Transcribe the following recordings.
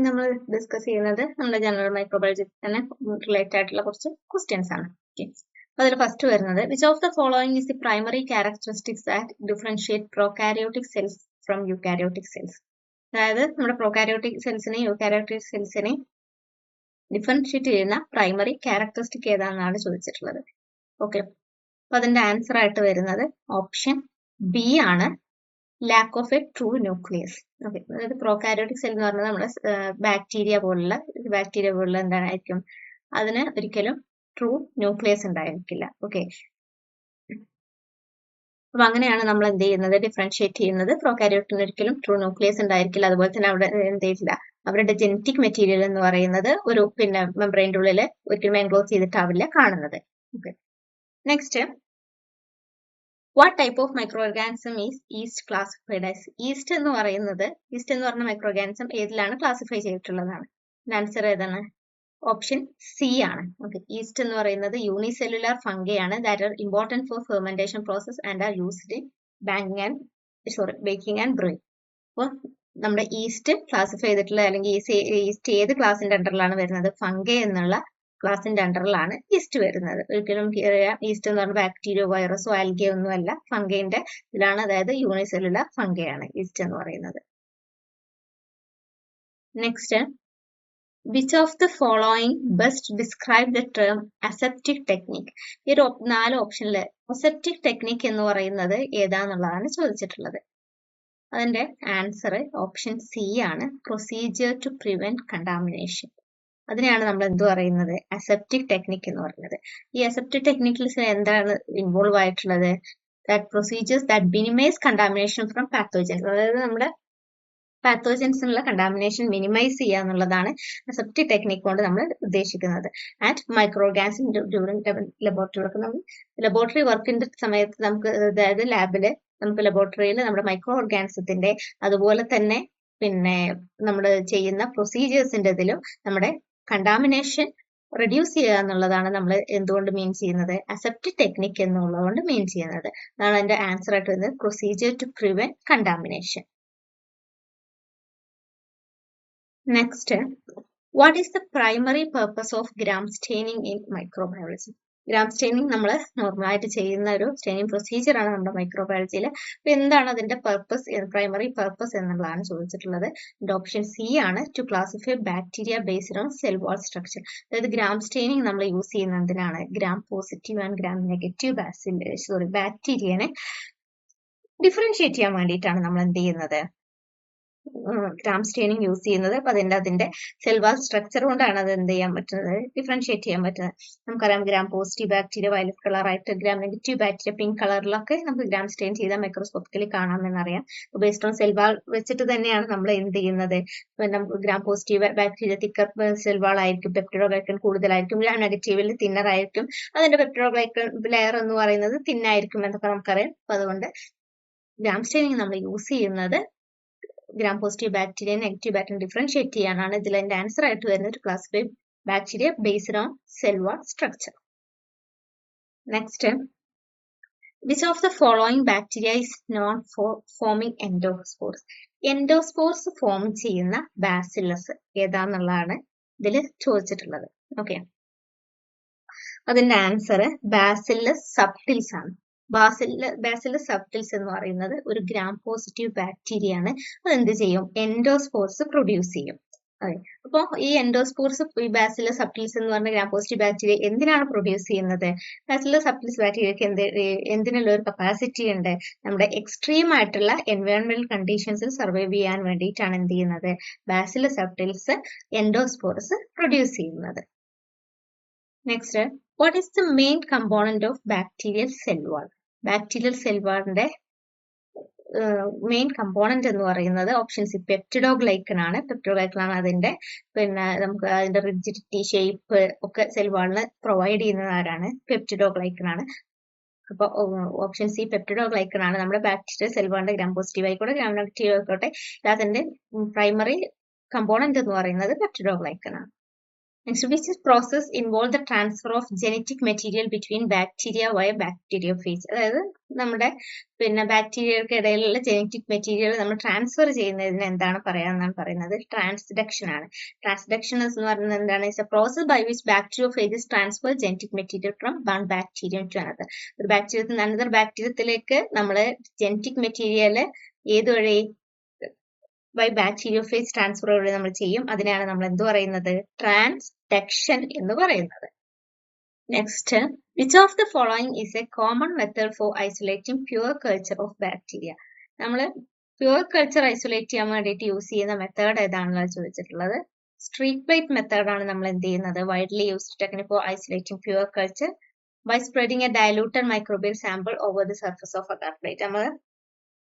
നമ്മൾ ഡിസ്കസ് ചെയ്യുന്നത് നമ്മുടെ ജനറൽ മൈക്രോബയോളജി തന്നെ റിലേറ്റഡ് ആയിട്ടുള്ള കുറച്ച് ക്വസ്റ്റ്യൻസ് ആണ്. ഓക്കെ, അതിൽ ഫസ്റ്റ് വരുന്നത് which of the following is the primary characteristics that differentiate prokaryotic cells from eukaryotic cells. അതായത് നമ്മുടെ പ്രോകാരിയോട്ടിക് സെൽസിനെ യൂകാരിയോട്ടിക് സെൽസിനെ ഡിഫറൻഷിയേറ്റ് ചെയ്യുന്ന പ്രൈമറി ക്യാരക്ടറിസ്റ്റിക് ഏതാണെന്നാണ് ചോദിച്ചിട്ടുള്ളത്. ഓക്കെ, അപ്പൊ അതിന്റെ ആൻസർ ആയിട്ട് വരുന്നത് ഓപ്ഷൻ ബി ആണ്, lack of A true nucleus. Okay, അതായത് പ്രോകാരിയോട്ടിക് സെൽ എന്ന് പറഞ്ഞാൽ നമ്മുടെ ബാക്ടീരിയ പോലുള്ള എന്തായിരിക്കും, അതിന് ഒരിക്കലും ട്രൂ ന്യൂക്ലിയസ് ഉണ്ടായിരിക്കില്ല. ഓക്കെ, അപ്പൊ അങ്ങനെയാണ് നമ്മൾ എന്ത് ചെയ്യുന്നത്, ഡിഫറൻഷിയേറ്റ് ചെയ്യുന്നത്. പ്രോകാരിയോട്ടിന് ഒരിക്കലും ട്രൂ ന്യൂക്ലിയസ് ഉണ്ടായിരിക്കില്ല. അതുപോലെ തന്നെ അവിടെ എന്ത് ചെയ്യില്ല, അവരുടെ ജനറ്റിക് മെറ്റീരിയൽ എന്ന് പറയുന്നത് ഒരു മെംബ്രെയിൻ്റെ ഉള്ളിൽ ഒരിക്കലും എൻക്ലോസ് ചെയ്തിട്ടാവില്ല കാണുന്നത്. Okay, next, what type of micro organism is east classified as? East എന്ന് പറഞ്ഞ മൈക്രോ ഓർഗാനിസം ഏതിലാണ് ക്ലാസിഫൈ ചെയ്തിട്ടുള്ളതാണ്? ആൻസർ ഏതാണ്? ഓപ്ഷൻ സി ആണ്. ഓക്കെ, ഈസ്റ്റ് എന്ന് പറയുന്നത് യൂണിസെല്ലുലാർ ഫംഗി ആണ്, that are important four fermentation process and are used in baking and brewing. അപ്പോൾ നമ്മുടെ ഈസ്റ്റ് ക്ലാസിഫൈ ചെയ്തിട്ടുള്ള അല്ലെങ്കിൽ ഈസ്റ്റ് ഏത് ക്ലാസിന്റെ അണ്ടറിലാണ് വരുന്നത്? ഫംഗി എന്നുള്ള ക്ലാസിന്റെ അണ്ടറിലാണ് ഈസ്റ്റ് വരുന്നത്. ഒരിക്കലും ഈസ്റ്റ് എന്ന് പറഞ്ഞാൽ ബാക്ടീരിയോ വൈറസോ ആൽഗയോ ഒന്നുമല്ല, ഫംഗൈന്റെ ഇതിലാണ്, അതായത് യൂണിസെല്ലുലാർ ഫംഗയാണ് ഈസ്റ്റ് എന്ന് പറയുന്നത്. Next, which of the following best describe the term aseptic technique? ഈ ഒരു 4 ഓപ്ഷനില് അസെപ്റ്റിക് ടെക്നിക് എന്ന് പറയുന്നത് ഏതാന്നുള്ളതാണ് ചോദിച്ചിട്ടുള്ളത്. അതിന്റെ ആൻസർ ഓപ്ഷൻ സി ആണ്, പ്രൊസീജിയർ ടു പ്രിവെന്റ് കണ്ടാമിനേഷൻ. അതിനെയാണ് നമ്മൾ എന്ത് പറയുന്നത്, അസെപ്റ്റിക് ടെക്നിക് എന്ന് പറയുന്നത്. ഈ അസെപ്റ്റിക് ടെക്നിക്കിൽ എന്താണ് ഇൻവോൾവ് ആയിട്ടുള്ളത്? Procedures that minimize contamination from pathogens. അതായത് നമ്മുടെ പാത്തോജൻസിനുള്ള കണ്ടാമിനേഷൻ മിനിമൈസ് ചെയ്യുക എന്നുള്ളതാണ് അസെപ്റ്റിക് ടെക്നിക് കൊണ്ട് നമ്മൾ ഉദ്ദേശിക്കുന്നത്. And micro organism during laboratory വർക്കിന്റെ സമയത്ത് നമുക്ക്, അതായത് ലാബില് നമുക്ക് ലബോറട്ടറിയിൽ നമ്മുടെ മൈക്രോ ഓർഗാനിസത്തിന്റെ അതുപോലെ തന്നെ പിന്നെ നമ്മൾ ചെയ്യുന്ന പ്രൊസീജിയേഴ്സിന്റെ ഇതിലും നമ്മുടെ കണ്ടാമിനേഷൻ റെഡ്യൂസ് ചെയ്യുക എന്നുള്ളതാണ് നമ്മൾ എന്തുകൊണ്ട് മീൻ ചെയ്യുന്നത്, അസെപ്റ്റിക് ടെക്നിക് എന്നുള്ളതുകൊണ്ട് മീൻ ചെയ്യുന്നത്. അതാണ് അതിന്റെ ആൻസർ ആയിട്ട് വരുന്നത്, procedure to prevent contamination. Next, what is the primary purpose of gram staining in microbiology? Gram staining നമ്മൾ നോർമലായിട്ട് ചെയ്യുന്ന ഒരു സ്റ്റെയിനിങ് പ്രൊസീജിയർ ആണ് നമ്മുടെ മൈക്രോബയോളജിയിൽ. അപ്പൊ എന്താണ് അതിന്റെ പർപ്പസ്, പ്രൈമറി പർപ്പസ് എന്നുള്ളതാണ് ചോദിച്ചിട്ടുള്ളത്. ഓപ്ഷൻ സി ആണ്, to classify bacteria based on cell wall structure. അതായത് ഗ്രാം സ്റ്റെയിനിങ് നമ്മൾ യൂസ് ചെയ്യുന്നത് എന്തിനാണ്? Gram positive and Gram negative ബാക്ടീരിയനെ ഡിഫറൻഷിയേറ്റ് ചെയ്യാൻ വേണ്ടിയിട്ടാണ് നമ്മൾ എന്ത് ചെയ്യുന്നത്, ഗ്രാം സ്റ്റെയിനിങ് യൂസ് ചെയ്യുന്നത്. അപ്പൊ അതിന്റെ സെൽ വാൾ സ്ട്രക്ചർ കൊണ്ടാണ് അത് എന്ത് ചെയ്യാൻ പറ്റുന്നത്, ഡിഫറൻഷിയേറ്റ് ചെയ്യാൻ പറ്റുന്നത്. നമുക്കറിയാം ഗ്രാം പോസിറ്റീവ് ബാക്ടീരിയ വയലറ്റ് കളറായിട്ട്, ഗ്രാം നെഗറ്റീവ് ബാക്ടീരിയ പിങ്ക് കളറിലൊക്കെ നമുക്ക് ഗ്രാം സ്റ്റെയിൻ ചെയ്താൽ മൈക്രോസ്കോപ്പിക്കലി കാണാമെന്നറിയാം. ബേസ്ഡ് ഓൺ സെൽ വാൾ വെച്ചിട്ട് തന്നെയാണ് നമ്മൾ എന്ത് ചെയ്യുന്നത്, നമുക്ക് gram positive bacteria thicker cell wall ആയിരിക്കും, പെപ്റ്റിഡോഗ്ലൈക്കൻ കൂടുതലായിരിക്കും, ഗ്രാം നെഗറ്റീവിൽ തിന്നർ ആയിരിക്കും, അതിന്റെ പെപ്റ്റിഡോഗ്ലൈക്കൻ ലെയർ എന്ന് പറയുന്നത് തിന്നായിരിക്കും എന്നൊക്കെ നമുക്കറിയാം. അപ്പൊ അതുകൊണ്ട് ഗ്രാം സ്റ്റെയിനിങ് നമ്മൾ യൂസ് ചെയ്യുന്നത് Gram positive bacteria negative bacteria differentiate ചെയ്യാനാണ്. ഇതിൽ എന്റെ ആൻസർ ആയിട്ട് വരുന്നത് classify bacteria based on cell wall structure. Next, which of the following bacteria is non spore forming endospores? Endospores form ചെയ്യുന്ന ബാസിലസ് ഏതാന്നുള്ളതാണ് ഇതിൽ ചോദിച്ചിട്ടുള്ളത്. ഓക്കെ, അതിന്റെ ആൻസർ ബാസിലസ് സബ്റ്റിൽസ് ആണ്. ബാസിലസ് സബ്റ്റിൽസ് എന്ന് പറയുന്നത് ഒരു ഗ്രാം പോസിറ്റീവ് ബാക്ടീരിയ ആണ്. അതെന്ത് ചെയ്യും, എൻഡോസ്പോർസ് പ്രൊഡ്യൂസ് ചെയ്യും. അതെ, അപ്പോൾ ഈ എൻഡോസ്പോർസ്, ഈ ബാസിലസ് സബ്റ്റിൽസ് എന്ന് പറഞ്ഞ ഗ്രാം പോസിറ്റീവ് ബാക്ടീരിയ എന്തിനാണ് പ്രൊഡ്യൂസ് ചെയ്യുന്നത്? ബാസിലസ് സബ്റ്റിൽസ് ബാക്ടീരിയക്ക് എന്തിനുള്ള ഒരു കപ്പാസിറ്റി ഉണ്ട്, നമ്മുടെ എക്സ്ട്രീം ആയിട്ടുള്ള എൻവയോൺമെന്റൽ കണ്ടീഷൻസിൽ സർവൈവ് ചെയ്യാൻ വേണ്ടിയിട്ടാണ് എന്ത് ചെയ്യുന്നത്, ബാസിലസ് സബ്റ്റിൽസ് എൻഡോസ്പോർസ് പ്രൊഡ്യൂസ് ചെയ്യുന്നത്. Next, what is the main component of bacterial cell wall? Bacterial cell വാളിന്റെ മെയിൻ കമ്പോണന്റ് എന്ന് പറയുന്നത് ഓപ്ഷൻ സി പെപ്റ്റിഡോഗ്ലൈക്കൻ ആണ്. പെപ്റ്റിഡോഗ്ലൈക്കൻ ആണ് അതിന്റെ നമുക്ക് അതിന്റെ റിജിഡിറ്റി, ഷേപ്പ് ഒക്കെ സെൽ വാളിന് പ്രൊവൈഡ് ചെയ്യുന്നത് ആരാണ്? പെപ്റ്റിഡോഗ്ലൈക്കൻ ആണ്. അപ്പൊ ഓപ്ഷൻ സി പെപ്റ്റിഡോഗ്ലൈക്കൻ ആണ് നമ്മുടെ ബാക്ടീരിയൽ സെൽ വാളിന്റെ ഗ്രാം പോസിറ്റീവ് ആയിക്കോട്ടെ ഗ്രാം നെഗറ്റീവ് ആയിക്കോട്ടെ അതിന്റെ പ്രൈമറി കമ്പോണന്റ് എന്ന് പറയുന്നത് പെപ്റ്റിഡോഗ്ലൈക്കൻ ആണ്. Next, which process involve the transfer of genetic material between bacteria വയ ബാക്ടീരിയോഫേജ്. അതായത് നമ്മുടെ ബാക്ടീരിയകൾക്ക് ഇടയിലുള്ള ജനറ്റിക് മെറ്റീരിയൽ നമ്മൾ ട്രാൻസ്ഫർ ചെയ്യുന്നതിന് എന്താണ് പറയാന്നാണ് പറയുന്നത്? ട്രാൻസ്ഡക്ഷൻ ആണ്. ട്രാൻസ്ഡക്ഷൻ എന്ന് പറയുന്നത് എന്താണ്? It's a process by which bacteriophages transfer genetic material from one bacterium to another. ഒരു ബാക്ടീരിയത്തിൽ നിന്ന് അനദർ ബാക്ടീരിയത്തിലേക്ക് നമ്മൾ ജനറ്റിക് മെറ്റീരിയൽ ഏതുവഴി? ബൈ ബാക്ടീരിയോഫേജ് ട്രാൻസ്ഫർ വഴി നമ്മൾ ചെയ്യും. അതിനെയാണ് നമ്മൾ എന്ത് പറയുന്നത്? ട്രാൻസ്ഡക്ഷൻ എന്ന് പറയുന്നത്. Next, which of the following is A common method for isolating pure culture of bacteria? നമ്മൾ പ്യുവർ കൾച്ചർ ഐസൊലേറ്റ് ചെയ്യാൻ വേണ്ടിയിട്ട് യൂസ് ചെയ്യുന്ന മെത്തേഡ് ഏതാണെന്ന് ചോദിച്ചിട്ടുള്ളത്. സ്ട്രീക്ക് പ്ലേറ്റ് മെത്തേഡാണ് നമ്മൾ എന്ത് ചെയ്യുന്നത്? Widely used technique for isolating pure culture by spreading a diluted microbial sample over the surface of agar plate. നമ്മൾ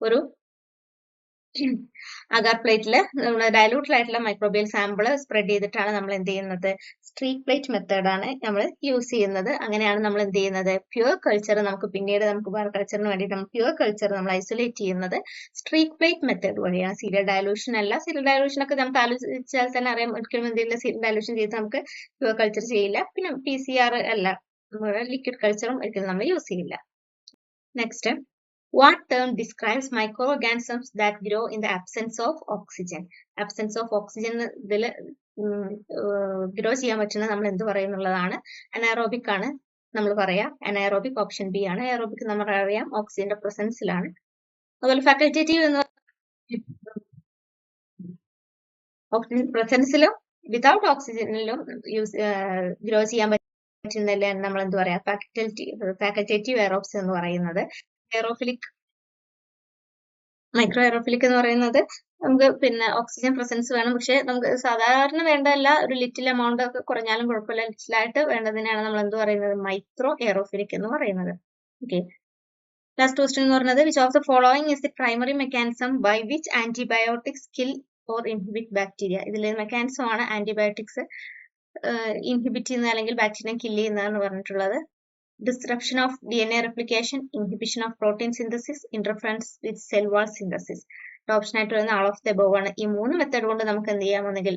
ഒരു അഗാർ പ്ലേറ്റിൽ നമ്മൾ ഡയലൂട്ടഡ് ആയിട്ടുള്ള മൈക്രോബിയൽ സാമ്പിൾ സ്പ്രെഡ് ചെയ്തിട്ടാണ് നമ്മൾ എന്ത് ചെയ്യുന്നത്? സ്ട്രീക്ക് പ്ലേറ്റ് മെത്തേഡാണ് നമ്മൾ യൂസ് ചെയ്യുന്നത്. അങ്ങനെയാണ് നമ്മൾ എന്ത് ചെയ്യുന്നത്? പ്യുവർ കൾച്ചർ നമുക്ക് പിന്നീട് കൾച്ചറിന് വേണ്ടിയിട്ട് നമ്മൾ പ്യുവർ കൾച്ചർ നമ്മൾ ഐസൊലേറ്റ് ചെയ്യുന്നത് സ്ട്രീക്ക് പ്ലേറ്റ് മെത്തേഡ് വഴിയാണ്. സീരിയൽ ഡയലൂഷൻ അല്ല. സീരിയൽ ഡയലൂഷൻ ഒക്കെ നമുക്ക് ആലോചിച്ചാൽ തന്നെ അറിയാം, ഒരിക്കലും എന്തെങ്കിലും സീരിയൽ ഡയലൂഷൻ ചെയ്ത് നമുക്ക് പ്യുവർ കൾച്ചർ ചെയ്യില്ല. പിന്നെ PCR അല്ല, ലിക്വിഡ് കൾച്ചറും ഒരിക്കലും നമ്മൾ യൂസ് ചെയ്യില്ല. Next, what term describes microorganisms that grow in the absence of oxygen? Absence of oxygen ഇതിൽ ഗ്രോ ചെയ്യാൻ പറ്റുന്ന നമ്മൾ എന്ത് പറയുന്നുള്ളതാണ്? അനയറോബിക് ആണ് നമ്മൾ പറയാ. അനയറോബിക് ഓപ്ഷൻ ബി ആണ്. എയറോബിക് നമുക്ക് അറിയാം ഓക്സിജന്റെ പ്രസൻസിലാണ്. അതുപോലെ ഫാക്കൽറ്റേറ്റീവ് എന്ന് ഓക്സിജൻ പ്രസൻസിലും വിതൗട്ട് ഓക്സിജനിലും ഗ്രോ ചെയ്യാൻ പറ്റുന്നില്ല നമ്മൾ എന്ത് പറയാ? ഫാക്കൽറ്റേറ്റീവ് എയറോബ്സ് എന്ന് പറയുന്നത്. എയറോഫിലിക് മൈക്രോ എയറോഫിലിക് എന്ന് പറയുന്നത് നമുക്ക് പിന്നെ ഓക്സിജൻ പ്രസൻസ് വേണം, പക്ഷെ നമുക്ക് സാധാരണ വേണ്ടതല്ല. ഒരു ലിറ്റിൽ എമൗണ്ട് ഒക്കെ കുറഞ്ഞാലും കുഴപ്പമില്ല, ലിറ്റിലായിട്ട് വേണ്ടതിനാണ് നമ്മൾ എന്ത് പറയുന്നത്? മൈക്രോ എയറോഫിലിക് എന്ന് പറയുന്നത്. ഓക്കെ, ലാസ്റ്റ് ക്വസ്റ്റ്യൻ എന്ന് പറയുന്നത്, which of the following is the primary mechanism by which antibiotics kill or inhibit bacteria? ഇതിൽ മെക്കാനിസം ആണ് ആന്റിബയോട്ടിക്സ് ഇൻഹിബിറ്റ് ചെയ്യുന്ന അല്ലെങ്കിൽ ബാക്ടീരിയ കില്ല് ചെയ്യുന്നതെന്ന് പറഞ്ഞിട്ടുള്ളത്. Disruption of DNA replication, inhibition of protein synthesis, interference with cell wall synthesis. Option ആയിട്ട് വരുന്ന all of the above ആണ്. ഈ 3 മെത്തേഡ് കൊണ്ട് നമുക്ക് എന്ത് ചെയ്യാമെന്നെങ്കിൽ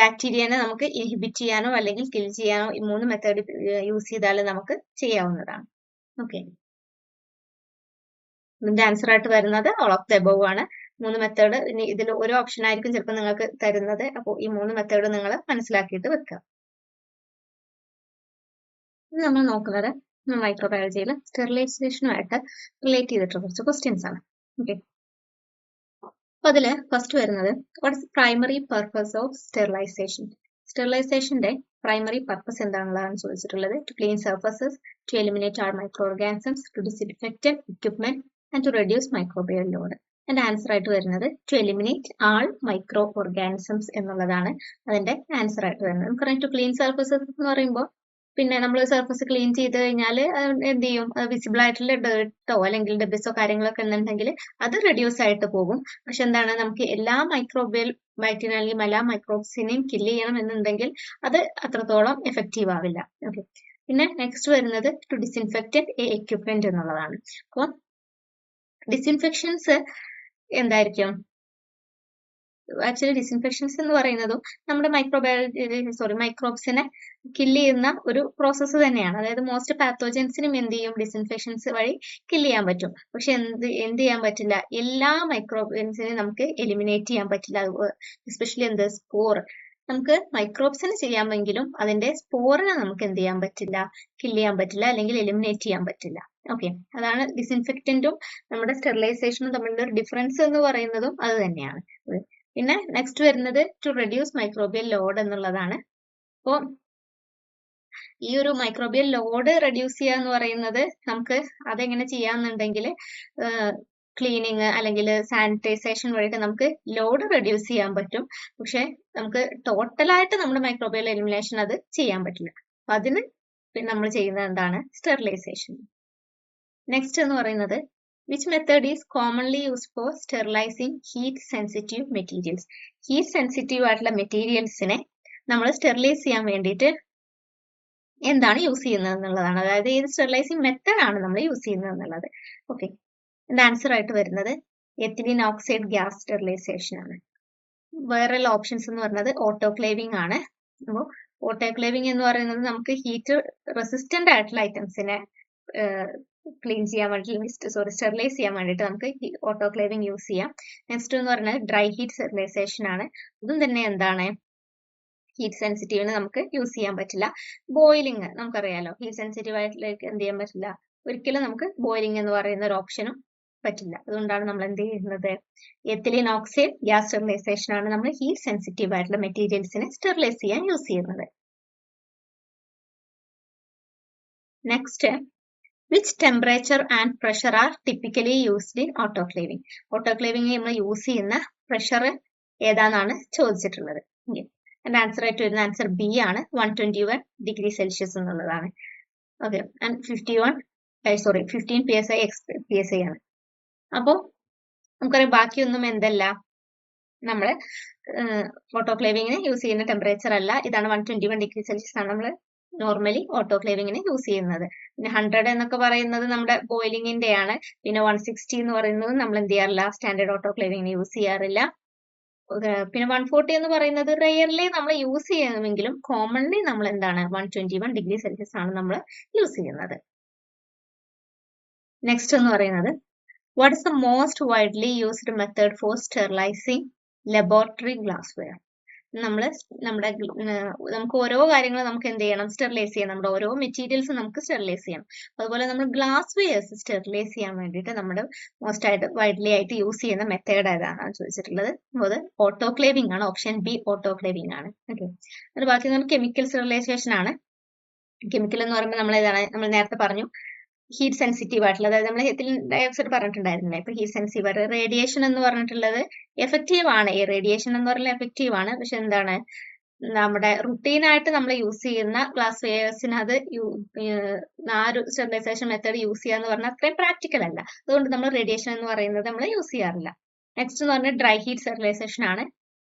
ബാക്ടീരിയനെ നമുക്ക് ഇൻഹിബിറ്റ് ചെയ്യാനോ അല്ലെങ്കിൽ കിൽ ചെയ്യാനോ ഈ 3 മെത്തേഡ് യൂസ് ചെയ്താൽ നമുക്ക് ചെയ്യാവുന്നതാണ്. ഓക്കെ, ഇതിന്റെ ആൻസർ ആയിട്ട് വരുന്നത് all of the above ആണ്. 3 മെത്തേഡ്. ഇനി ഇതിൽ ഒരു ഓപ്ഷൻ ആയിരിക്കും ചിലപ്പോൾ നിങ്ങൾക്ക് തരുന്നത്. അപ്പോൾ ഈ 3 മെത്തേഡ് നിങ്ങൾ മനസ്സിലാക്കിയിട്ട് വെക്കുക. നമ്മൾ നോക്കുന്നത് മൈക്രോബയോളജിയിൽ സ്റ്റെറിലൈസേഷനുമായിട്ട് റിലേറ്റ് ചെയ്തിട്ടുള്ള കുറച്ച് ക്വസ്റ്റ്യൻസ് ആണ്. ഓക്കെ, അപ്പൊ അതില് ഫസ്റ്റ് വരുന്നത്, what is primary purpose of sterilization? സ്റ്റെറിലൈസേഷന്റെ പ്രൈമറി പർപ്പസ് എന്താണെന്നുള്ളതാണ് ചോദിച്ചിട്ടുള്ളത്. To clean surfaces, to eliminate all micro organisms, to disinfect equipment and to reduce microbial load. അതിന്റെ ആൻസർ ആയിട്ട് വരുന്നത് to eliminate all micro organisms എന്നുള്ളതാണ് അതിന്റെ answer ആയിട്ട് വരുന്നത്. നമുക്കറിയാം, ടു ക്ലീൻ സർഫസസ് എന്ന് പറയുമ്പോൾ പിന്നെ നമ്മൾ സർഫസ് ക്ലീൻ ചെയ്ത് കഴിഞ്ഞാൽ എന്ത് ചെയ്യും? വിസിബിൾ ആയിട്ടുള്ള ഡേർട്ടോ അല്ലെങ്കിൽ ഡെബിസോ കാര്യങ്ങളൊക്കെ ഉണ്ടെങ്കിൽ അത് റെഡ്യൂസ് ആയിട്ട് പോകും. പക്ഷെ എന്താണ്, നമുക്ക് എല്ലാ മൈക്രോബിയൽ ബാക്ടീരിയ അല്ലെങ്കിൽ എല്ലാ മൈക്രോബ്സിനെയും കില്ല് ചെയ്യണം എന്നുണ്ടെങ്കിൽ അത് അത്രത്തോളം എഫക്റ്റീവ് ആവില്ല. ഓക്കെ, പിന്നെ നെക്സ്റ്റ് വരുന്നത് ടു ഡിസിൻഫെക്റ്റ് എക്യുപ്മെന്റ് എന്നുള്ളതാണ്. അപ്പോൾ ഡിസിൻഫെക്ഷൻസ് എന്തായിരിക്കും? ആക്ച്വലി ഡിസിൻഫെക്ഷൻസ് എന്ന് പറയുന്നതും നമ്മുടെ മൈക്രോബ്സിനെ കില്ല് ചെയ്യുന്ന ഒരു പ്രോസസ്സ് തന്നെയാണ്. അതായത് മോസ്റ്റ് പാത്തോജൻസിനും എന്ത് ചെയ്യും? ഡിസിൻഫെക്ഷൻസ് വഴി കില്ല് ചെയ്യാൻ പറ്റും. പക്ഷെ എന്ത് ചെയ്യാൻ പറ്റില്ല? എല്ലാ മൈക്രോബ്സിനെയും നമുക്ക് എലിമിനേറ്റ് ചെയ്യാൻ പറ്റില്ല. എസ്പെഷ്യലി എന്ത് സ്പോർ നമുക്ക് മൈക്രോബ്സിന് ചെയ്യാമെങ്കിലും അതിന്റെ സ്പോറിനെ നമുക്ക് എന്ത് ചെയ്യാൻ പറ്റില്ല? കില്ല് ചെയ്യാൻ പറ്റില്ല അല്ലെങ്കിൽ എലിമിനേറ്റ് ചെയ്യാൻ പറ്റില്ല. ഓക്കെ, അതാണ് ഡിസിൻഫെക്റ്റന്റും നമ്മുടെ സ്റ്റെറിലൈസേഷനും തമ്മിലുള്ള ഒരു ഡിഫറൻസ് എന്ന് പറയുന്നതും അത് തന്നെയാണ്. പിന്നെ നെക്സ്റ്റ് വരുന്നത് ടു റെഡ്യൂസ് മൈക്രോബിയൽ ലോഡ് എന്നുള്ളതാണ്. അപ്പോൾ ഈ ഒരു മൈക്രോബിയൽ ലോഡ് റെഡ്യൂസ് ചെയ്യുക എന്ന് പറയുന്നത് നമുക്ക് അതെങ്ങനെ ചെയ്യാന്നുണ്ടെങ്കിൽ ക്ലീനിങ് അല്ലെങ്കിൽ സാനിറ്റൈസേഷൻ വഴിയൊക്കെ നമുക്ക് ലോഡ് റെഡ്യൂസ് ചെയ്യാൻ പറ്റും. പക്ഷെ നമുക്ക് ടോട്ടലായിട്ട് നമ്മുടെ മൈക്രോബിയൽ എലിമിനേഷൻ അത് ചെയ്യാൻ പറ്റില്ല. അപ്പൊ അതിന് നമ്മൾ ചെയ്യുന്നത് എന്താണ്? സ്റ്റെറിലൈസേഷൻ. നെക്സ്റ്റ് എന്ന് പറയുന്നത്, which method is commonly used for sterilizing heat sensitive materials? Heat sensitive ആയിട്ടുള്ള മെറ്റീരിയൽസിനെ നമ്മൾ സ്റ്റെറിലൈസ് ചെയ്യാൻ വേണ്ടിയിട്ട് എന്താണ് യൂസ് ചെയ്യുന്നത് എന്നുള്ളതാണ്. അതായത് ഏത് സ്റ്റെറിലൈസിങ് മെത്തേഡ് ആണ് നമ്മൾ യൂസ് ചെയ്യുന്നത് എന്നുള്ളത്. ഓക്കെ, ഇതിന്റെ ആൻസർ ആയിട്ട് വരുന്നത് എത്തിലീൻ ഓക്സൈഡ് ഗ്യാസ് സ്റ്റെറിലൈസേഷൻ ആണ്. വേറെയുള്ള ഓപ്ഷൻസ് എന്ന് പറയുന്നത് ഓട്ടോക്ലേവിംഗ് ആണ്. അപ്പോൾ ഓട്ടോക്ലേവിംഗ് എന്ന് പറയുന്നത് നമുക്ക് ഹീറ്റ് റെസിസ്റ്റന്റ് ആയിട്ടുള്ള ഐറ്റംസിനെ ക്ലീൻ ചെയ്യാൻ വേണ്ടി സ്റ്റെറിലൈസ് ചെയ്യാൻ വേണ്ടിയിട്ട് നമുക്ക് ഓട്ടോക്ലേവിംഗ് യൂസ് ചെയ്യാം. നെക്സ്റ്റ് എന്ന് പറയുന്നത് ഡ്രൈ ഹീറ്റ് സ്റ്റെറിലൈസേഷൻ ആണ്. ഇതും തന്നെ എന്താണ്, ഹീറ്റ് സെൻസിറ്റീവിന് നമുക്ക് യൂസ് ചെയ്യാൻ പറ്റില്ല. ബോയിലിംഗ് നമുക്കറിയാലോ, ഹീറ്റ് സെൻസിറ്റീവ് ആയിട്ടുള്ള എന്ത് ചെയ്യാൻ പറ്റില്ല, ഒരിക്കലും നമുക്ക് ബോയിലിംഗ് എന്ന് പറയുന്ന ഒരു ഓപ്ഷനും പറ്റില്ല. അതുകൊണ്ടാണ് നമ്മൾ എന്ത് ചെയ്യുന്നത്, എത്തിലീൻ ഓക്സൈഡ് ഗ്യാസ് സ്റ്റെറിലൈസേഷൻ ആണ് നമ്മൾ ഹീറ്റ് സെൻസിറ്റീവ് ആയിട്ടുള്ള മെറ്റീരിയൽസിനെ സ്റ്റെറിലൈസ് ചെയ്യാൻ യൂസ് ചെയ്യുന്നത്. Next, which temperature and pressure R typically used in autoclaving. Autoclaving നമ്മൾ യൂസ് ചെയ്യുന്ന പ്രഷർ ഏതാണെന്നാണ് ചോദിച്ചിട്ടുള്ളത്. എന്റെ ആൻസർ ആയിട്ട് വരുന്ന ആൻസർ ബി ആണ്, 121 ഡിഗ്രി സെൽഷ്യസ് എന്നുള്ളതാണ്. ഓക്കെ, ആൻഡ് 15 PSI PSI ആണ്. അപ്പോൾ നമുക്കറിയാം ബാക്കിയൊന്നും എന്തല്ല, നമ്മൾ ഓട്ടോക്ലേവിങ്ങിന് യൂസ് ചെയ്യുന്ന ടെമ്പറേച്ചർ അല്ല. ഇതാണ് 121 ഡിഗ്രി സെൽഷ്യസ് ആണ് നമ്മൾ നോർമലി ഓട്ടോക്ലേവിങ്ങിന് യൂസ് ചെയ്യുന്നത്. പിന്നെ 100 എന്നൊക്കെ പറയുന്നത് നമ്മുടെ ബോയിലിംഗിന്റെ ആണ്. പിന്നെ 160 എന്ന് പറയുന്നത് നമ്മൾ എന്ത് ചെയ്യാറില്ല, സ്റ്റാൻഡേർഡ് ഓട്ടോക്ലേവിങ്ങിന് യൂസ് ചെയ്യാറില്ല. പിന്നെ 140 എന്ന് പറയുന്നത് റെയർലി നമ്മൾ യൂസ് ചെയ്യുമെങ്കിലും കോമൺലി നമ്മൾ എന്താണ് 121 ഡിഗ്രി സെൽഷ്യസ് ആണ് നമ്മൾ യൂസ് ചെയ്യുന്നത്. നെക്സ്റ്റ് എന്ന് പറയുന്നത്, what is the most widely used method for sterilizing laboratory glassware. നമുക്ക് ഓരോ കാര്യങ്ങൾ നമുക്ക് എന്ത് ചെയ്യണം, സ്റ്റെറിലൈസ് ചെയ്യണം. നമ്മുടെ ഓരോ മെറ്റീരിയൽസ് നമുക്ക് സ്റ്റെറിലൈസ് ചെയ്യണം. അതുപോലെ നമ്മൾ ഗ്ലാസ് വെയേഴ്സ് സ്റ്റെറിലൈസ് ചെയ്യാൻ വേണ്ടിയിട്ട് നമ്മുടെ മോസ്റ്റ് ആയിട്ട് വൈഡ്ലി ആയിട്ട് യൂസ് ചെയ്യുന്ന മെത്തേഡ് ഏതാണെന്ന് ചോദിച്ചിട്ടുള്ളത്. അത് ഓട്ടോക്ലേവിംഗ് ആണ്. ഓപ്ഷൻ ബി ഓട്ടോക്ലേവിംഗ് ആണ്. ഓക്കെ, അത് ബാക്കി നമ്മൾ കെമിക്കൽ സ്റ്റെറിലൈസേഷൻ ആണ്. കെമിക്കൽ എന്ന് പറയുമ്പോൾ നമ്മൾ ഏതാണ്, നമ്മൾ നേരത്തെ പറഞ്ഞു ഹീറ്റ് സെൻസിറ്റീവ് ആയിട്ടുള്ള, അതായത് നമ്മൾ എത്തിലീൻ ഡയോക്സൈഡ് പറഞ്ഞിട്ടുണ്ടായിരുന്നില്ലേ, ഇപ്പൊ ഹീറ്റ് സെൻസിറ്റീവ് ആയിട്ട് റേഡിയേഷൻ എന്ന് പറഞ്ഞിട്ടുള്ളത് എഫക്റ്റീവ് ആണ്. ഈ റേഡിയേഷൻ എന്ന് പറഞ്ഞാൽ എഫക്റ്റീവ് ആണ്. പക്ഷെ എന്താണ്, നമ്മുടെ റുട്ടീൻ ആയിട്ട് നമ്മൾ യൂസ് ചെയ്യുന്ന ഗ്ലാസ് വെയേഴ്സിന് അത് ആ ഒരു സ്റ്റെറിലൈസേഷൻ മെത്തേഡ് യൂസ് ചെയ്യാന്ന് പറഞ്ഞാൽ അത്രയും പ്രാക്ടിക്കൽ അല്ല. അതുകൊണ്ട് നമ്മൾ റേഡിയേഷൻ എന്ന് പറയുന്നത് നമ്മൾ യൂസ് ചെയ്യാറില്ല. നെക്സ്റ്റ് എന്ന് പറഞ്ഞാൽ ഡ്രൈ ഹീറ്റ് സ്റ്റെറിലൈസേഷൻ ആണ്.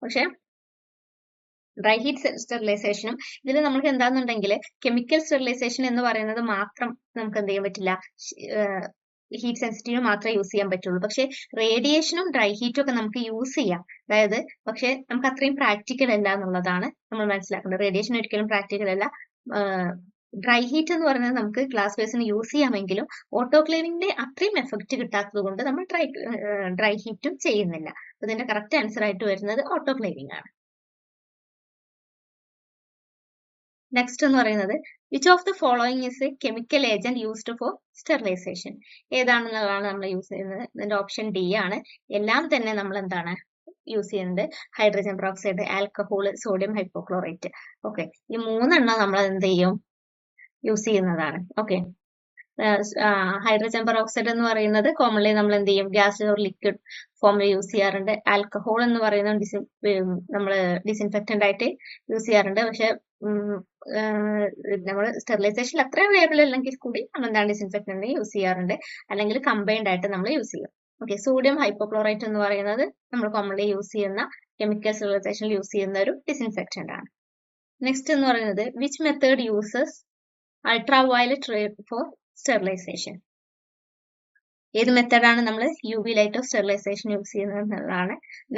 പക്ഷെ ഡ്രൈ ഹീറ്റ് സ്റ്റെറിലൈസേഷനും ഇതിൽ നമുക്ക് എന്താണെന്നുണ്ടെങ്കിൽ കെമിക്കൽ സ്റ്റെറിലൈസേഷൻ എന്ന് പറയുന്നത് മാത്രം നമുക്ക് എന്ത് ചെയ്യാൻ പറ്റില്ല, ഹീറ്റ് സെൻസിറ്റീവ് മാത്രമേ യൂസ് ചെയ്യാൻ പറ്റുള്ളൂ. പക്ഷെ റേഡിയേഷനും ഡ്രൈ ഹീറ്റും ഒക്കെ നമുക്ക് യൂസ് ചെയ്യാം. അതായത് പക്ഷെ നമുക്ക് അത്രയും പ്രാക്ടിക്കൽ അല്ല എന്നുള്ളതാണ് നമ്മൾ മനസ്സിലാക്കേണ്ടത്. റേഡിയേഷൻ ഒരിക്കലും പ്രാക്ടിക്കൽ അല്ല. ഡ്രൈ ഹീറ്റ് എന്ന് പറയുന്നത് നമുക്ക് ഗ്ലാസ് വെയേഴ്സിന് യൂസ് ചെയ്യാമെങ്കിലും ഓട്ടോക്ലേവിംഗിന്റെ അത്രയും എഫക്റ്റ് കിട്ടാത്തത് കൊണ്ട് നമ്മൾ ഡ്രൈ ഹീറ്റും ചെയ്യുന്നില്ല. ഇതിന്റെ കറക്റ്റ് ആൻസർ ആയിട്ട് വരുന്നത് ഓട്ടോക്ലേവിംഗ് ആണ്. നെക്സ്റ്റ് എന്ന് പറയുന്നത്, which of the following is a chemical agent used for sterilization. ഏതാണെന്നുള്ളതാണ് നമ്മൾ യൂസ് ചെയ്യുന്നത്. ഇതിന്റെ ഓപ്ഷൻ ഡി ആണ്. എല്ലാം തന്നെ നമ്മൾ എന്താണ് യൂസ് ചെയ്യുന്നത്, hydrogen peroxide, alcohol, sodium hypochlorite. Okay, ഈ മൂന്നെണ്ണം നമ്മൾ എന്ത് ചെയ്യും, യൂസ് ചെയ്യുന്നതാണ്. ഓക്കെ, ഹൈഡ്രജൻ പെറോക്സൈഡ് എന്ന് പറയുന്നത് കോമൺലി നമ്മൾ എന്ത് ചെയ്യും, ഗ്യാസ് ഓർ ലിക്വിഡ് ഫോമിൽ യൂസ് ചെയ്യാറുണ്ട്. ആൽക്കഹോൾ എന്ന് പറയുന്നത് നമ്മൾ ഡിസിൻഫെക്റ്റന്റ് ആയിട്ട് യൂസ് ചെയ്യാറുണ്ട്. പക്ഷെ നമ്മൾ സ്റ്റെറിലൈസേഷൻ അത്ര അവൈലബിൾ അല്ലെങ്കിൽ കൂടി നമ്മൾ എന്താണ് ഡിസിൻഫെക്റ്റന്റ് യൂസ് ചെയ്യാറുണ്ട്, അല്ലെങ്കിൽ കമ്പൈൻഡ് ആയിട്ട് നമ്മൾ യൂസ് ചെയ്യും. ഓക്കെ, സോഡിയം ഹൈപ്പോക്ലോറേറ്റ് എന്ന് പറയുന്നത് നമ്മൾ കോമൺലി യൂസ് ചെയ്യുന്ന കെമിക്കൽ സ്റ്റെറിലൈസേഷനിൽ യൂസ് ചെയ്യുന്ന ഒരു ഡിസിൻഫെക്റ്റന്റ് ആണ്. നെക്സ്റ്റ് എന്ന് പറയുന്നത്, which method uses ultraviolet ray for sterilization. ഏത് മെത്തേഡാണ് നമ്മൾ UV light of sterilization use ചെയ്യുന്നത് എന്നുള്ളതാണ്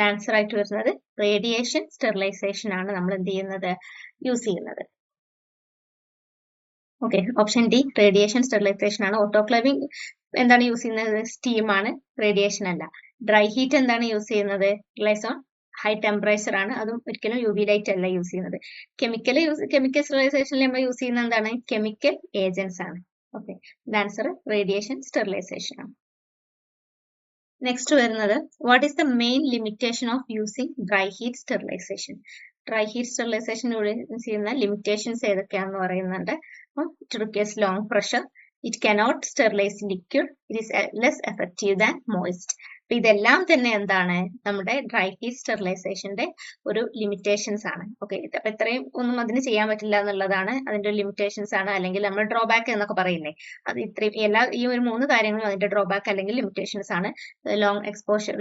ആൻസർ ആയിട്ട് വരുന്നത്. റേഡിയേഷൻ സ്റ്റെറിലൈസേഷൻ ആണ് നമ്മൾ എന്ത് ചെയ്യുന്നത്, യൂസ് ചെയ്യുന്നത്. Okay, option D radiation sterilization ആണ്. ഓട്ടോക്ലേവിംഗ് എന്താണ് യൂസ് ചെയ്യുന്നത്, സ്റ്റീം ആണ്, റേഡിയേഷൻ അല്ല. ഡ്രൈ ഹീറ്റ് എന്താണ് യൂസ് ചെയ്യുന്നത്, റിലൈസ് ഓൺ ഹൈ ടെമ്പറേച്ചർ ആണ്. അതും ഒരിക്കലും UV ലൈറ്റ് അല്ല യൂസ് ചെയ്യുന്നത്. കെമിക്കൽ സ്റ്റെറിലൈസേഷനിൽ നമ്മൾ യൂസ് ചെയ്യുന്നത് എന്താണ്, കെമിക്കൽ ഏജൻസ് ആണ്. ഓക്കെ, ആൻസർ റേഡിയേഷൻ സ്റ്റെറിലൈസേഷൻ ആണ്. നെക്സ്റ്റ് വരുന്നത്, what is the main limitation of using dry heat sterilization. Dry heat sterilization use ചെയ്യുന്ന ലിമിറ്റേഷൻസ് ഏതൊക്കെയാണെന്ന് പറയുന്നുണ്ട്. It requires long pressure, it cannot sterilise liquid, it is less effective than moist. അപ്പൊ ഇതെല്ലാം തന്നെ എന്താണ്, നമ്മുടെ ഡ്രൈ ഹീറ്റ് സ്റ്റെറിലൈസേഷന്റെ ഒരു limitations ആണ്. ഓക്കെ, അപ്പൊ ഇത്രയും ഒന്നും അതിന് ചെയ്യാൻ പറ്റില്ല എന്നുള്ളതാണ് അതിന്റെ ലിമിറ്റേഷൻസ് ആണ്, അല്ലെങ്കിൽ നമ്മൾ ഡ്രോബാക്ക് എന്നൊക്കെ പറയില്ലേ, അത് ഇത്രയും ഈ ഒരു 3 കാര്യങ്ങളും അതിന്റെ ഡ്രോബാക്ക് അല്ലെങ്കിൽ ലിമിറ്റേഷൻസ് ആണ്. ലോങ് എക്സ്പോഷർ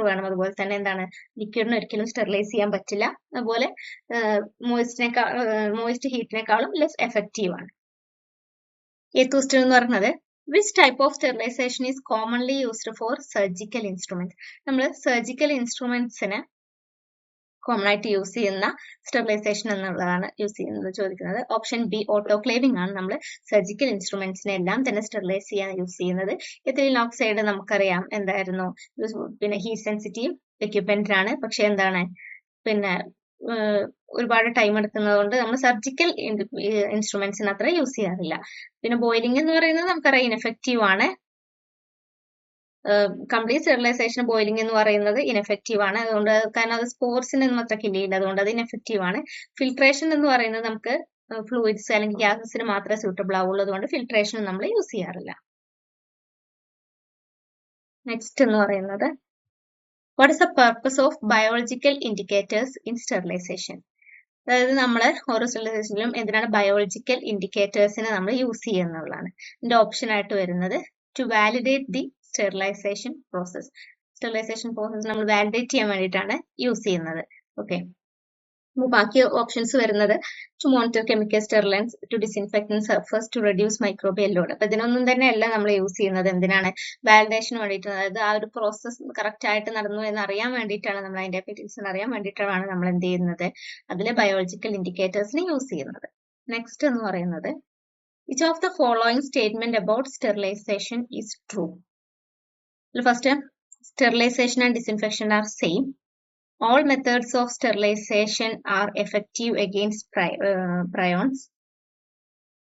വേണം. അതുപോലെ തന്നെ എന്താണ്, ലിക്വിഡിന് ഒരിക്കലും സ്റ്റെറിലൈസ് ചെയ്യാൻ പറ്റില്ല. അതുപോലെ മോയിസ്റ്റ് ഹീറ്റിനേക്കാളും ലെസ് എഫക്റ്റീവ് ആണ്. എയ്ത്ത് ക്വസ്റ്റ്യൻ എന്ന് പറയുന്നത്, which type of sterilization is commonly used for surgical instrument? നമ്മൾ സർജിക്കൽ ഇൻസ്ട്രുമെന്റ്സിന് കോമൺ ആയിട്ട് യൂസ് ചെയ്യുന്ന സ്റ്റെറിലൈസേഷൻ എന്നുള്ളതാണ് ചോദിക്കുന്നത്. ഓപ്ഷൻ ബി ഓട്ടോക്ലേവിംഗ് ആണ്. നമ്മൾ സർജിക്കൽ ഇൻസ്ട്രുമെന്റ്സിനെ എല്ലാം തന്നെ സ്റ്റെറിലൈസ് ചെയ്യാൻ യൂസ് ചെയ്യുന്നത്. എഥിലീൻ ഓക്സൈഡ് നമുക്കറിയാം എന്തായിരുന്നു, പിന്നെ ഹീറ്റ് സെൻസിറ്റീവ് എക്യുപ്മെന്റ് ആണ്. പക്ഷെ എന്താണ്, പിന്നെ ഒരുപാട് ടൈം എടുക്കുന്നത് കൊണ്ട് നമ്മൾ സർജിക്കൽ ഇൻസ്ട്രുമെന്റ്സിന് അത്ര യൂസ് ചെയ്യാറില്ല. പിന്നെ ബോയിലിംഗ് എന്ന് പറയുന്നത് നമുക്കറിയാം ഇൻഎഫക്റ്റീവ് ആണ്. കംപ്ലീറ്റ് സ്റ്റെറിലൈസേഷൻ ബോയിലിംഗ് എന്ന് പറയുന്നത് ഇൻഎഫക്റ്റീവ് ആണ്. അതുകൊണ്ട് കാരണം അത് സ്പോർസിനൊന്നും അത്ര കില്ലിയില്ല, അതുകൊണ്ട് അത് ഇൻഎഫക്റ്റീവ് ആണ്. ഫിൽട്രേഷൻ എന്ന് പറയുന്നത് നമുക്ക് ഫ്ലൂയിഡ്സ് അല്ലെങ്കിൽ ഗ്യാസസിന് മാത്രമേ സൂട്ടബിൾ ആവുള്ളൂ, അതുകൊണ്ട് ഫിൽട്രേഷൻ നമ്മൾ യൂസ് ചെയ്യാറില്ല. നെക്സ്റ്റ് എന്ന് പറയുന്നത് what is the purpose of biological indicators in sterilization? അതായത് നമ്മൾ ഓരോ സ്റ്റെറിലൈസേഷനിലും എന്തിനാണ് ബയോളജിക്കൽ ഇൻഡിക്കേറ്റേഴ്സിനെ നമ്മൾ യൂസ് ചെയ്യുന്നതാണ്. ഇതിന്റെ ഓപ്ഷൻ ആയിട്ട് വരുന്നത് to validate the sterilization process. Sterilization process നമ്മൾ വാലിഡേറ്റ് ചെയ്യാൻ വേണ്ടിയിട്ടാണ് യൂസ് ചെയ്യുന്നത്. ഓക്കെ, ബാക്കി ഓപ്ഷൻസ് വരുന്നത് to monitor chemical sterilants, to disinfect surface, to reduce microbial load. അപ്പൊ ഇതിനൊന്നും തന്നെ അല്ല നമ്മൾ യൂസ് ചെയ്യുന്നത്. എന്തിനാണ്? വാലിഡേഷന് വേണ്ടിയിട്ട്, അതായത് ആ ഒരു പ്രോസസ് കറക്റ്റ് ആയിട്ട് നടന്നു എന്ന് അറിയാൻ വേണ്ടിയിട്ടാണ്, നമ്മൾ അതിന്റെ എഫിഷ്യൻസി അറിയാൻ വേണ്ടിയിട്ടാണ് നമ്മൾ എന്ത് ചെയ്യുന്നത്, അതിലെ ബയോളജിക്കൽ ഇൻഡിക്കേറ്റേഴ്സിനെ യൂസ് ചെയ്യുന്നത്. നെക്സ്റ്റ് എന്ന് പറയുന്നത് which of the following statement about sterilization is true? First, sterilization and disinfection are same. All methods of sterilization are effective against prions.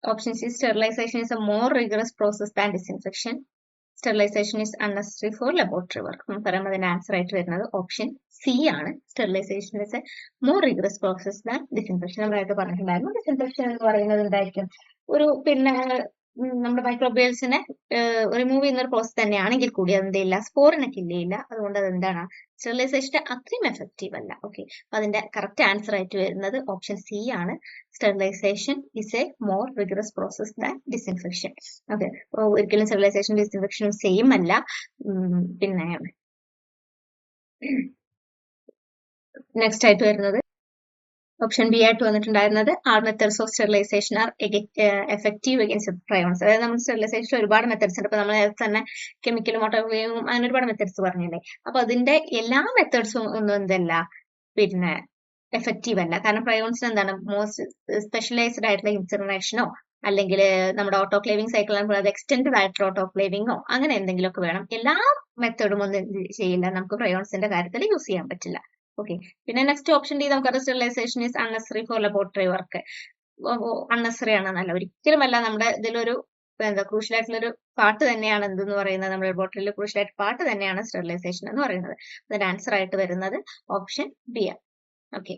Option C, sterilization is a more rigorous process than disinfection. Sterilization is unnecessary for laboratory work. നമുക്കറിയാം അതിന്റെ answer ആയിട്ട് വരുന്നത് option C ആണ്. Sterilization is a more rigorous process than disinfection. നമ്മളായിട്ട് പറഞ്ഞിട്ടുണ്ടായിരുന്നു. Disinfection എന്ന് പറയുന്നത് എന്തായിരിക്കും, ഒരു പിന്നെ നമ്മുടെ മൈക്രോബിയൽസിനെ റിമൂവ് ചെയ്യുന്ന ഒരു പ്രോസസ് തന്നെയാണെങ്കിൽ കൂടി അതെന്തില്ല, സ്പോറിനെ കില്ല് ചെയ്യില്ല. അതുകൊണ്ട് അത് എന്താണ്, സ്റ്റെറിലൈസേഷന്റെ അത്രയും എഫക്റ്റീവ് അല്ല. ഓക്കെ, അതിന്റെ കറക്റ്റ് ആൻസർ ആയിട്ട് വരുന്നത് ഓപ്ഷൻ സി ആണ്. Sterilization is a more rigorous process than disinfection. Okay, ഒരിക്കലും സ്റ്റെറിലൈസേഷൻ ഡിസിൻഫെക്ഷനും സെയിം അല്ല. പിന്നെ നെക്സ്റ്റ് ആയിട്ട് വരുന്നത് ഓപ്ഷൻ ബി ആയിട്ട് വന്നിട്ടുണ്ടായിരുന്നത് all methods of sterilization are effective against prions. അതായത് നമ്മൾ സ്റ്റെറിലൈസേഷൻ ഒരുപാട് മെത്തേഡ്സ് ഉണ്ട്. ഇപ്പൊ നമ്മൾ നേരത്തെ തന്നെ കെമിക്കലും ഓട്ടോക്ലേവിങ്ങും അങ്ങനെ ഒരുപാട് മെത്തേഡ്സ് പറഞ്ഞില്ലേ. അപ്പൊ അതിന്റെ എല്ലാ മെത്തേഡ്സും ഒന്നും എന്തല്ല, പിന്നെ എഫക്റ്റീവ് അല്ല. കാരണം പ്രയോൺസിന് എന്താണ്, മോസ്റ്റ് സ്പെഷ്യലൈസ്ഡ് ആയിട്ടുള്ള ഇൻസിനറേഷനോ അല്ലെങ്കിൽ നമ്മുടെ ഓട്ടോക്ലേവിംഗ് സൈക്കിൾ അത് എക്സ്റ്റെൻഡ് ആയിട്ടുള്ള ഓട്ടോക്ലേവിങ്ങോ അങ്ങനെ എന്തെങ്കിലുമൊക്കെ വേണം. എല്ലാ മെത്തേഡും ഒന്നും ചെയ്യില്ല, നമുക്ക് പ്രയോൺസിന്റെ കാര്യത്തിൽ യൂസ് ചെയ്യാൻ പറ്റില്ല. ഓക്കെ, പിന്നെ നെക്സ്റ്റ് ഓപ്ഷൻ ഡി നമുക്ക് sterilization is unnecessary for laboratory work. Unnecessary ആണെന്നല്ല, ഒരിക്കലും അല്ല. നമ്മുടെ ഇതിലൊരു ക്രൂഷ്യൽ ആയിട്ടുള്ള ഒരു പാർട്ട് തന്നെയാണ് എന്തെന്ന് പറയുന്നത്, നമ്മുടെ ലബോറട്ടറിയിൽ ക്രൂഷ്യൽ ആയിട്ട് പാർട്ട് തന്നെയാണ് സ്റ്റെറിലൈസേഷൻ എന്ന് പറയുന്നത്. അതിന്റെ ആൻസർ ആയിട്ട് വരുന്നത് ഓപ്ഷൻ ബി ആണ്. ഓക്കെ.